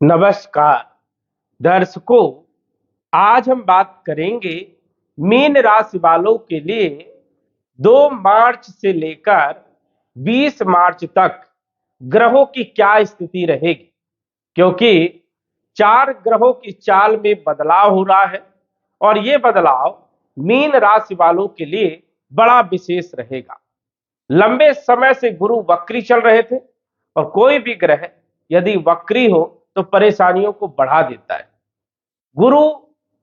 नमस्कार दर्शकों। आज हम बात करेंगे मीन राशि वालों के लिए 2 मार्च से लेकर 20 मार्च तक ग्रहों की क्या स्थिति रहेगी, क्योंकि 4 ग्रहों की चाल में बदलाव हो रहा है और ये बदलाव मीन राशि वालों के लिए बड़ा विशेष रहेगा। लंबे समय से गुरु वक्री चल रहे थे और कोई भी ग्रह यदि वक्री हो तो परेशानियों को बढ़ा देता है। गुरु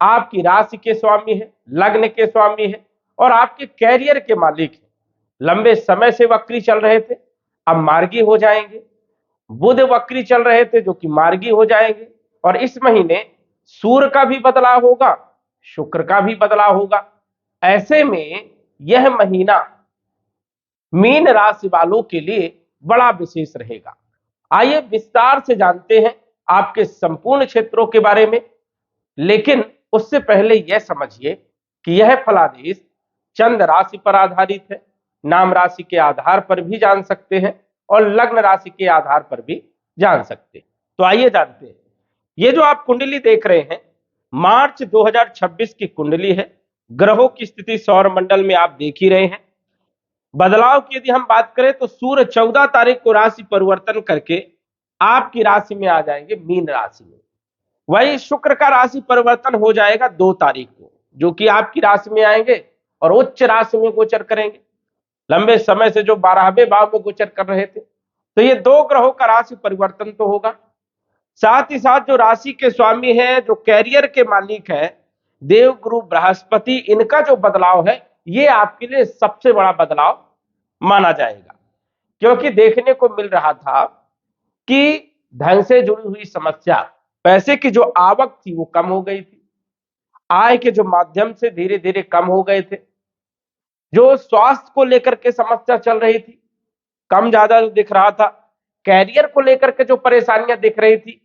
आपकी राशि के स्वामी है, लग्न के स्वामी है और आपके कैरियर के मालिक है। लंबे समय से वक्री चल रहे थे, अब मार्गी हो जाएंगे। बुध वक्री चल रहे थे जो कि मार्गी हो जाएंगे और इस महीने सूर्य का भी बदलाव होगा, शुक्र का भी बदलाव होगा। ऐसे में यह महीना मीन राशि वालों के लिए बड़ा विशेष रहेगा। आइए विस्तार से जानते हैं आपके संपूर्ण क्षेत्रों के बारे में, लेकिन उससे पहले यह समझिए कि यह फलादेश चंद्र राशि पर आधारित है। नाम राशि के आधार पर भी जान सकते हैं और लग्न राशि के आधार पर भी जान सकते हैं। तो आइए जानते हैं। ये जो आप कुंडली देख रहे हैं मार्च 2026 की कुंडली है। ग्रहों की स्थिति सौर मंडल में आप देख ही रहे हैं। बदलाव की यदि हम बात करें तो सूर्य 14 तारीख को राशि परिवर्तन करके आपकी राशि में आ जाएंगे, मीन राशि में। वही शुक्र का राशि परिवर्तन हो जाएगा 2 तारीख को, जो कि आपकी राशि में आएंगे और उच्च राशि में गोचर करेंगे। लंबे समय से जो 12वें भाव में गोचर कर रहे थे, तो ये 2 ग्रहों का राशि परिवर्तन तो होगा। साथ ही साथ जो राशि के स्वामी है, जो कैरियर के मालिक है, देव गुरु बृहस्पति, इनका जो बदलाव है ये आपके लिए सबसे बड़ा बदलाव माना जाएगा। क्योंकि देखने को मिल रहा था कि धन से जुड़ी हुई समस्या, पैसे की जो आवक थी वो कम हो गई थी, आय के जो माध्यम से धीरे धीरे कम हो गए थे। जो स्वास्थ्य को लेकर के समस्या चल रही थी, कम ज्यादा दिख रहा था। कैरियर को लेकर के जो परेशानियां दिख रही थी,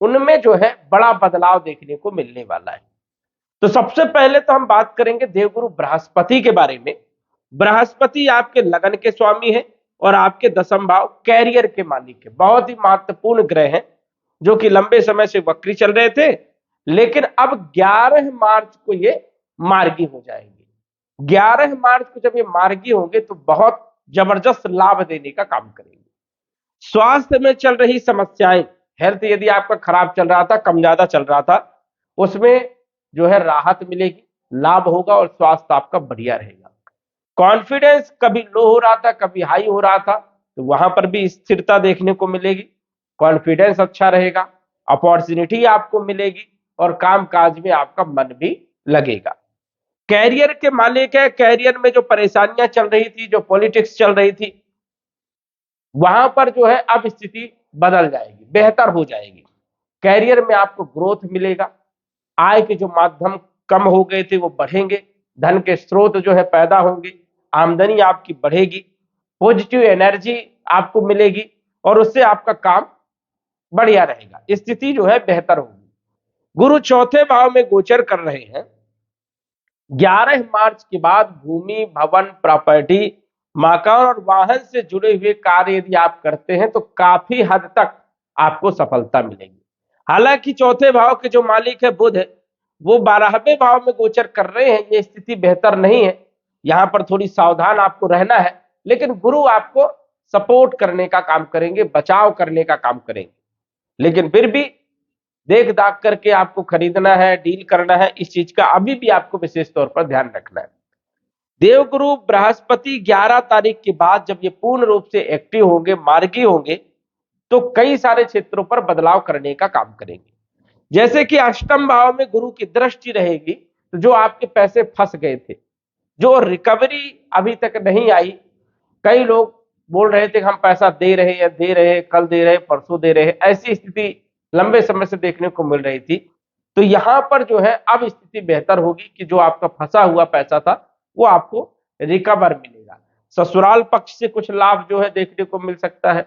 उनमें जो है बड़ा बदलाव देखने को मिलने वाला है। तो सबसे पहले तो हम बात करेंगे देवगुरु बृहस्पति के बारे में। बृहस्पति आपके लगन के स्वामी है और आपके 10वें भाव कैरियर के मालिक है। बहुत ही महत्वपूर्ण ग्रह हैं जो कि लंबे समय से वक्री चल रहे थे, लेकिन अब 11 मार्च को ये मार्गी हो जाएंगे। 11 मार्च को जब ये मार्गी होंगे तो बहुत जबरदस्त लाभ देने का काम करेंगे। स्वास्थ्य में चल रही समस्याएं, हेल्थ यदि आपका खराब चल रहा था, कम ज्यादा चल रहा था, उसमें जो है राहत मिलेगी, लाभ होगा और स्वास्थ्य आपका बढ़िया रहेगा। कॉन्फिडेंस कभी लो हो रहा था, कभी हाई हो रहा था, तो वहां पर भी स्थिरता देखने को मिलेगी। कॉन्फिडेंस अच्छा रहेगा, अपॉर्चुनिटी आपको मिलेगी और काम काज में आपका मन भी लगेगा। कैरियर के मालिक है, कैरियर में जो परेशानियां चल रही थी, जो पॉलिटिक्स चल रही थी, वहां पर जो है अब स्थिति बदल जाएगी, बेहतर हो जाएगी। कैरियर में आपको ग्रोथ मिलेगा, आय के जो माध्यम कम हो गए थे वो बढ़ेंगे, धन के स्रोत जो है पैदा होंगे, आमदनी आपकी बढ़ेगी, पॉजिटिव एनर्जी आपको मिलेगी और उससे आपका काम बढ़िया रहेगा, स्थिति जो है बेहतर होगी। गुरु 4थे भाव में गोचर कर रहे हैं। 11 मार्च के बाद भूमि, भवन, प्रॉपर्टी, मकान और वाहन से जुड़े हुए कार्य यदि आप करते हैं तो काफी हद तक आपको सफलता मिलेगी। हालांकि 4थे भाव के जो मालिक है बुध, वो 12वें भाव में गोचर कर रहे हैं, ये स्थिति बेहतर नहीं है। यहां पर थोड़ी सावधान आपको रहना है, लेकिन गुरु आपको सपोर्ट करने का काम करेंगे, बचाव करने का काम करेंगे। लेकिन फिर भी देख दाख करके आपको खरीदना है, डील करना है, इस चीज का अभी भी आपको विशेष तौर पर ध्यान रखना है। देवगुरु बृहस्पति 11 तारीख के बाद जब ये पूर्ण रूप से एक्टिव होंगे, मार्गी होंगे, तो कई सारे क्षेत्रों पर बदलाव करने का काम करेंगे। जैसे कि 8वें भाव में गुरु की दृष्टि रहेगी, तो जो आपके पैसे फंस गए थे, जो रिकवरी अभी तक नहीं आई, कई लोग बोल रहे थे कि हम पैसा दे रहे हैं, दे रहे हैं, कल दे रहे हैं, परसों दे रहे हैं, ऐसी स्थिति लंबे समय से देखने को मिल रही थी। तो यहां पर जो है अब स्थिति बेहतर होगी कि जो आपका फंसा हुआ पैसा था वो आपको रिकवर मिलेगा। ससुराल पक्ष से कुछ लाभ जो है देखने को मिल सकता है।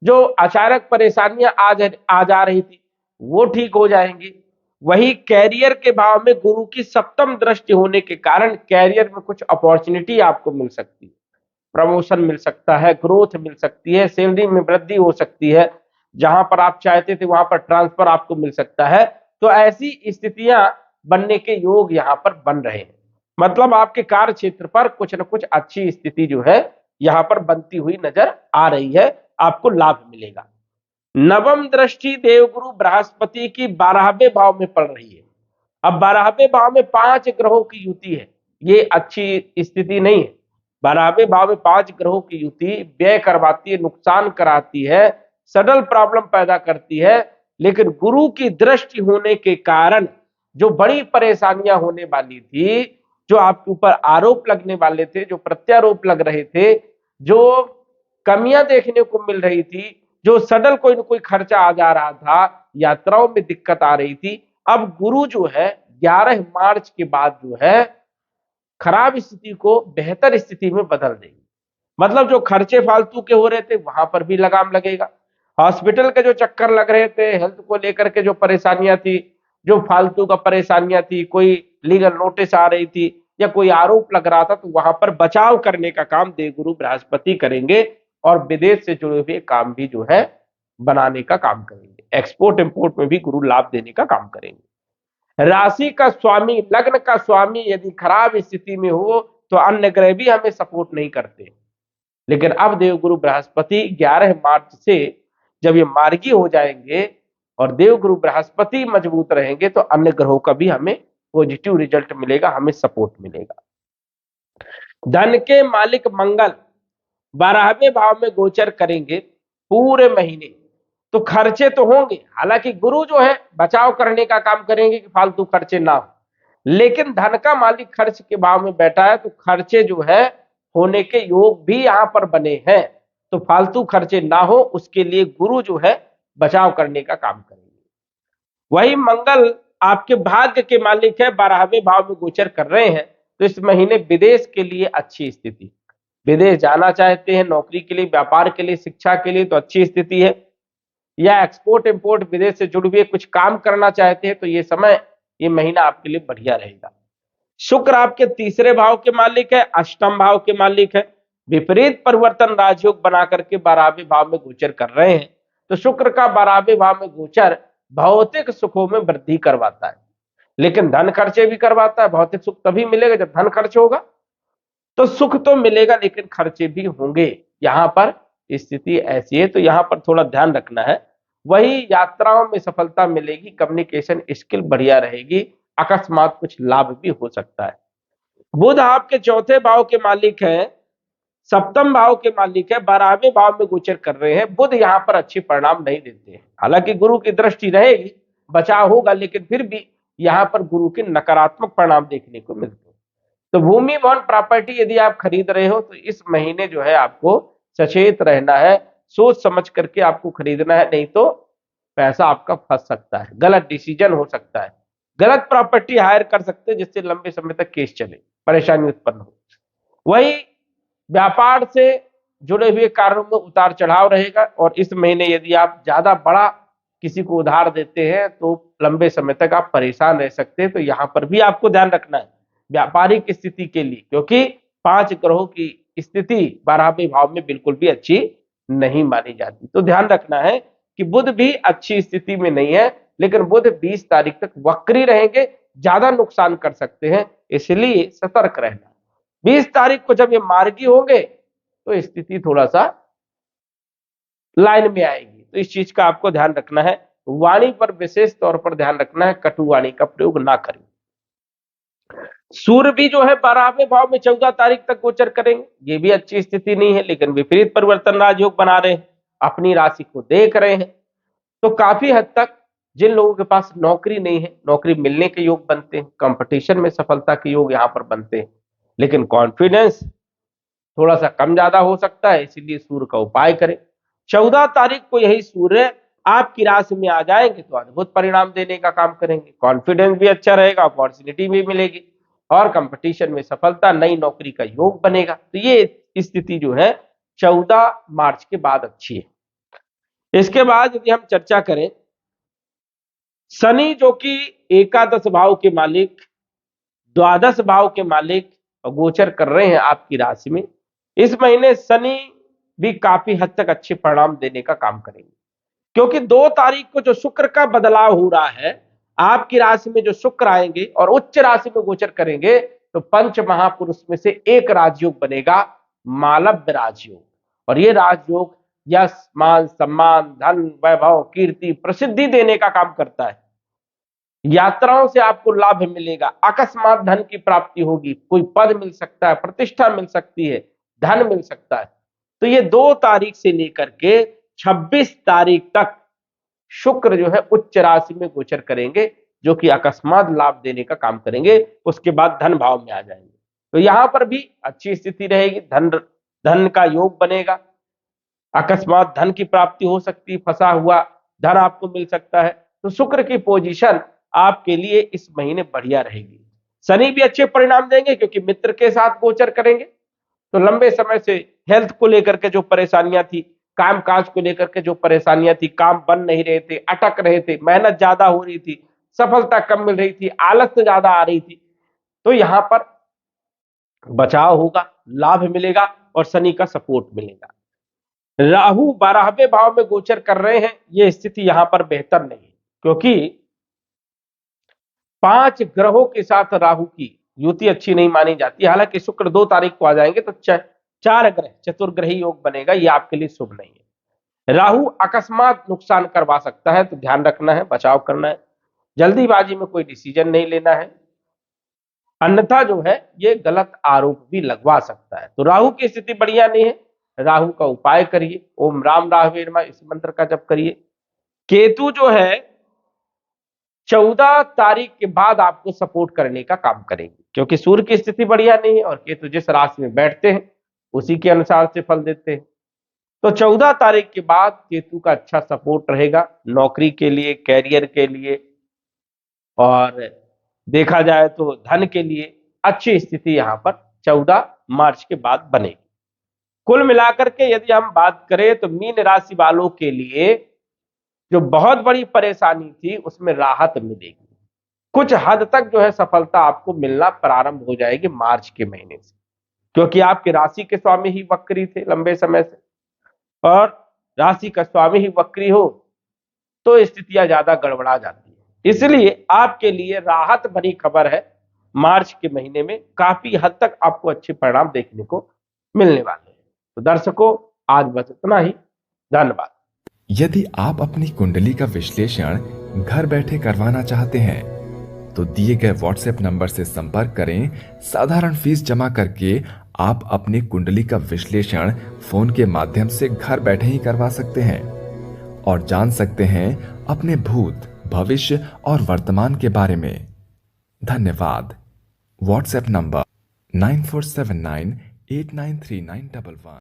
जो अचानक परेशानियां आ जा रही थी वो ठीक हो जाएंगी। वही कैरियर के भाव में गुरु की 7वीं दृष्टि होने के कारण कैरियर में कुछ अपॉर्चुनिटी आपको मिल सकती है, प्रमोशन मिल सकता है, ग्रोथ मिल सकती है, सैलरी में वृद्धि हो सकती है, जहां पर आप चाहते थे वहां पर ट्रांसफर आपको मिल सकता है। तो ऐसी स्थितियां बनने के योग यहां पर बन रहे हैं। मतलब आपके कार्य क्षेत्र पर कुछ न कुछ अच्छी स्थिति जो है यहां पर बनती हुई नजर आ रही है, आपको लाभ मिलेगा। नवम दृष्टि देवगुरु बृहस्पति की 12वें भाव में पड़ रही है। अब 12वें भाव में 5 ग्रहों की युति है, ये अच्छी स्थिति नहीं है। 12वें भाव में 5 ग्रहों की युति व्यय करवाती है, नुकसान कराती है, सडल प्रॉब्लम पैदा करती है। लेकिन गुरु की दृष्टि होने के कारण जो बड़ी परेशानियां होने वाली थी, जो आपके ऊपर आरोप लगने वाले थे, जो प्रत्यारोप लग रहे थे, जो कमियां देखने को मिल रही थी, जो सडल कोई न कोई खर्चा आ जा रहा था, यात्राओं में दिक्कत आ रही थी, अब गुरु जो है 11 मार्च के बाद जो है खराब स्थिति को बेहतर स्थिति में बदल देगी। मतलब जो खर्चे फालतू के हो रहे थे वहां पर भी लगाम लगेगा। हॉस्पिटल के जो चक्कर लग रहे थे, हेल्थ को लेकर के जो परेशानियां थी, जो फालतू का परेशानियां थी, कोई लीगल नोटिस आ रही थी या कोई आरोप लग रहा था, तो वहां पर बचाव करने का काम देवगुरु बृहस्पति करेंगे और विदेश से जुड़े हुए काम भी जो है बनाने का काम करेंगे। एक्सपोर्ट इंपोर्ट में भी गुरु लाभ देने का काम करेंगे। राशि का स्वामी, लग्न का स्वामी यदि खराब स्थिति में हो तो अन्य ग्रह भी हमें सपोर्ट नहीं करते। लेकिन अब देवगुरु बृहस्पति 11 मार्च से जब ये मार्गी हो जाएंगे और देवगुरु बृहस्पति मजबूत रहेंगे तो अन्य ग्रहों का भी हमें पॉजिटिव रिजल्ट मिलेगा, हमें सपोर्ट मिलेगा। धन के मालिक मंगल 12वें भाव में गोचर करेंगे पूरे महीने, तो खर्चे तो होंगे। हालांकि गुरु जो है बचाव करने का काम करेंगे कि फालतू खर्चे ना हो, लेकिन धन का मालिक खर्च के भाव में बैठा है तो खर्चे जो है होने के योग भी यहां पर बने हैं। तो फालतू खर्चे ना हो उसके लिए गुरु जो है बचाव करने का काम करेंगे। वही मंगल आपके भाग्य के मालिक है, 12वें भाव में गोचर कर रहे हैं, तो इस महीने विदेश के लिए अच्छी स्थिति। विदेश जाना चाहते हैं नौकरी के लिए, व्यापार के लिए, शिक्षा के लिए तो अच्छी स्थिति है, या एक्सपोर्ट इंपोर्ट विदेश से जुड़े हुए कुछ काम करना चाहते हैं तो ये समय, ये महीना आपके लिए बढ़िया रहेगा। शुक्र आपके तीसरे भाव के मालिक है, अष्टम भाव के मालिक है, विपरीत परिवर्तन राजयोग बना करके 12वें भाव में गोचर कर रहे हैं। तो शुक्र का 12वें भाव में गोचर भौतिक सुखों में वृद्धि करवाता है, लेकिन धन खर्चे भी करवाता है। भौतिक सुख तभी मिलेगा जब धन खर्च होगा, तो सुख तो मिलेगा लेकिन खर्चे भी होंगे। यहां पर स्थिति ऐसी है, तो यहां पर थोड़ा ध्यान रखना है। वही यात्राओं में सफलता मिलेगी, कम्युनिकेशन स्किल बढ़िया रहेगी, अकस्मात कुछ लाभ भी हो सकता है। बुध आपके चौथे भाव के मालिक है, सप्तम भाव के मालिक है, 12वें भाव में गोचर कर रहे हैं। बुध यहां पर अच्छे परिणाम नहीं देते हैं, हालांकि गुरु की दृष्टि रहेगी, बचाव होगा, लेकिन फिर भी यहां पर गुरु के नकारात्मक परिणाम देखने को मिलते हैं। तो भूमि भवन प्रॉपर्टी यदि आप खरीद रहे हो तो इस महीने जो है आपको सचेत रहना है, सोच समझ करके आपको खरीदना है, नहीं तो पैसा आपका फंस सकता है, गलत डिसीजन हो सकता है, गलत प्रॉपर्टी हायर कर सकते हैं जिससे लंबे समय तक केस चले, परेशानी उत्पन्न हो। वही व्यापार से जुड़े हुए कार्यों में उतार चढ़ाव रहेगा, और इस महीने यदि आप ज्यादा बड़ा किसी को उधार देते हैं तो लंबे समय तक आप परेशान रह सकते हैं। तो यहां पर भी आपको ध्यान रखना है व्यापारिक स्थिति के लिए, क्योंकि 5 ग्रहों की स्थिति 12वें भाव में बिल्कुल भी अच्छी नहीं मानी जाती। तो ध्यान रखना है कि बुध भी अच्छी स्थिति में नहीं है, लेकिन बुध 20 तारीख तक वक्री रहेंगे, ज्यादा नुकसान कर सकते हैं, इसलिए सतर्क रहना। 20 तारीख को जब ये मार्गी होंगे तो स्थिति थोड़ा सा लाइन में आएगी, तो इस चीज का आपको ध्यान रखना है। वाणी पर विशेष तौर पर ध्यान रखना है, कटु वाणी का प्रयोग ना करें। सूर्य भी जो है 12वें भाव में 14 तारीख तक गोचर करेंगे, ये भी अच्छी स्थिति नहीं है, लेकिन विपरीत परिवर्तन राजयोग बना रहे हैं, अपनी राशि को देख रहे हैं। तो काफी हद तक जिन लोगों के पास नौकरी नहीं है, नौकरी मिलने के योग बनते हैं, कंपटीशन में सफलता के योग यहां पर बनते हैं, लेकिन कॉन्फिडेंस थोड़ा सा कम ज्यादा हो सकता है, इसीलिए सूर्य का उपाय करें। 14 तारीख को यही सूर्य आपकी राशि में आ जाएंगे तो अद्भुत परिणाम देने का काम करेंगे, कॉन्फिडेंस भी अच्छा रहेगा, अपॉर्चुनिटी भी मिलेगी, और कंपटीशन में सफलता, नई नौकरी का योग बनेगा। तो ये स्थिति जो है 14 मार्च के बाद अच्छी है। इसके बाद यदि हम चर्चा करें, शनि जो कि एकादश भाव के मालिक, द्वादश भाव के मालिक गोचर कर रहे हैं आपकी राशि में, इस महीने शनि भी काफी हद तक अच्छे परिणाम देने का काम करेंगे। क्योंकि 2 तारीख को जो शुक्र का बदलाव हो रहा है, आपकी राशि में जो शुक्र आएंगे और उच्च राशि में गोचर करेंगे, तो पंच महापुरुष में से एक राजयोग बनेगा, मालव्य राजयोग। और ये राजयोग यश, मान, सम्मान, धन, वैभव, कीर्ति, प्रसिद्धि देने का काम करता है। यात्राओं से आपको लाभ मिलेगा, अकस्मात धन की प्राप्ति होगी, कोई पद मिल सकता है, प्रतिष्ठा मिल सकती है, धन मिल सकता है। तो ये 2 तारीख से लेकर के 26 तारीख तक शुक्र जो है उच्च राशि में गोचर करेंगे, जो कि अकस्मात लाभ देने का काम करेंगे। उसके बाद धन भाव में आ जाएंगे, तो यहां पर भी अच्छी स्थिति रहेगी, धन का योग बनेगा, अकस्मात धन की प्राप्ति हो सकती है, फंसा हुआ धन आपको मिल सकता है। तो शुक्र की पोजीशन आपके लिए इस महीने बढ़िया रहेगी। शनि भी अच्छे परिणाम देंगे क्योंकि मित्र के साथ गोचर करेंगे, तो लंबे समय से हेल्थ को लेकर के जो परेशानियां थी, काम काज को लेकर के जो परेशानियां थी, काम बन नहीं रहे थे, अटक रहे थे, मेहनत ज्यादा हो रही थी, सफलता कम मिल रही थी, आलस्य ज्यादा आ रही थी, तो यहां पर बचाव होगा, लाभ मिलेगा और शनि का सपोर्ट मिलेगा। राहु 12वें भाव में गोचर कर रहे हैं, ये स्थिति यहां पर बेहतर नहीं है, क्योंकि 5 ग्रहों के साथ राहु की युति अच्छी नहीं मानी जाती। हालांकि शुक्र 2 तारीख को आ जाएंगे तो 4 ग्रह चतुर्ग्रही योग बनेगा, ये आपके लिए शुभ नहीं है। राहु अकस्मात नुकसान करवा सकता है, तो ध्यान रखना है, बचाव करना है, जल्दीबाजी में कोई डिसीजन नहीं लेना है, अन्यथा जो है ये गलत आरोप भी लगवा सकता है। तो राहु की स्थिति बढ़िया नहीं है, राहु का उपाय करिए, ओम राम राहवे नमः इस मंत्र का जप करिए। केतु जो है 14 तारीख के बाद आपको सपोर्ट करने का काम करेंगे, क्योंकि सूर्य की स्थिति बढ़िया नहीं है और केतु जिस राशि में बैठते हैं उसी के अनुसार से फल देते हैं। तो 14 तारीख के बाद केतु का अच्छा सपोर्ट रहेगा नौकरी के लिए, कैरियर के लिए, और देखा जाए तो धन के लिए अच्छी स्थिति यहां पर 14 मार्च के बाद बनेगी। कुल मिलाकर के यदि हम बात करें तो मीन राशि वालों के लिए जो बहुत बड़ी परेशानी थी उसमें राहत मिलेगी, कुछ हद तक जो है सफलता आपको मिलना प्रारंभ हो जाएगी मार्च के महीने से, क्योंकि आपके राशि के स्वामी ही वक्री थे लंबे समय से, और राशि का स्वामी ही वक्री हो तो स्थितियां ज्यादा गड़बड़ा जाती है। इसलिए आपके लिए राहत भरी खबर है, मार्च के महीने में काफी हद तक आपको अच्छे परिणाम देखने को मिलने वाले हैं। तो दर्शकों, आज बस इतना ही, धन्यवाद। यदि आप अपनी कुंडली का विश्लेषण घर बैठे करवाना चाहते हैं तो दिए गए व्हाट्सएप नंबर से संपर्क करें। साधारण फीस जमा करके आप अपनी कुंडली का विश्लेषण फोन के माध्यम से घर बैठे ही करवा सकते हैं और जान सकते हैं अपने भूत, भविष्य और वर्तमान के बारे में। धन्यवाद। WhatsApp number 9479893911।